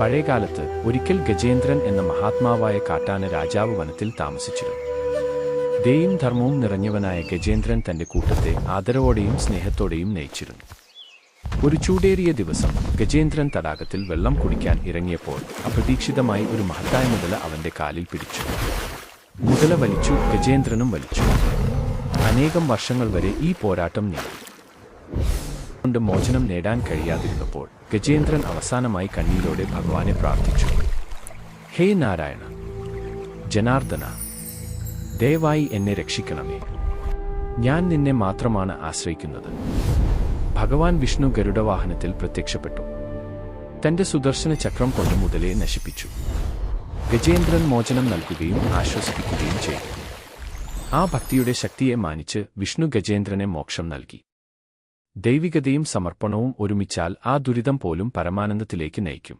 പഴയകാലത്ത് ഒരിക്കൽ ഗജേന്ദ്രൻ എന്ന മഹാത്മാവായ കാട്ടാന രാജാവ് വനത്തിൽ താമസിച്ചിരുന്നു. ദയയും ധർമ്മവും നിറഞ്ഞവനായ ഗജേന്ദ്രൻ തന്റെ കൂട്ടത്തെ ആദരവോടെയും സ്നേഹത്തോടെയും നയിച്ചിരുന്നു. ഒരു ചൂടേറിയ ദിവസം ഗജേന്ദ്രൻ തടാകത്തിൽ വെള്ളം കുടിക്കാൻ ഇറങ്ങിയപ്പോൾ അപ്രതീക്ഷിതമായി ഒരു മഹത്തായ മുതല അവന്റെ കാലിൽ പിടിച്ചു. മുതല വലിച്ചു, ഗജേന്ദ്രനും വലിച്ചു. അനേകം വർഷങ്ങൾ വരെ ഈ പോരാട്ടം നീണ്ടു. കൊണ്ട് മോചനം നേടാൻ കഴിയാതിരുന്നപ്പോൾ ഗജേന്ദ്രൻ അവസാനമായി കണ്ണീരോടെ ഭഗവാനെ പ്രാർത്ഥിച്ചു. ഹേ നാരായണ, ജനാർദ്ദന, ദയവായി എന്നെ രക്ഷിക്കണമേ. ഞാൻ നിന്നെ മാത്രമാണ് ആശ്രയിക്കുന്നത്. ഭഗവാൻ വിഷ്ണു ഗരുഡവാഹനത്തിൽ പ്രത്യക്ഷപ്പെട്ടു. തന്റെ സുദർശന ചക്രം കൊണ്ട് മുതലയെ നശിപ്പിച്ചു. ഗജേന്ദ്രൻ മോചനം നൽകുകയും ആശ്വസിപ്പിക്കുകയും ചെയ്തു. ആ ഭക്തിയുടെ ശക്തിയെ മാനിച്ച് വിഷ്ണു ഗജേന്ദ്രനെ മോക്ഷം നൽകി. ദൈവികതയും സമർപ്പണവും ഒരുമിച്ചാൽ ആ ദുരിതം പോലും പരമാനന്ദത്തിലേക്ക് നയിക്കും.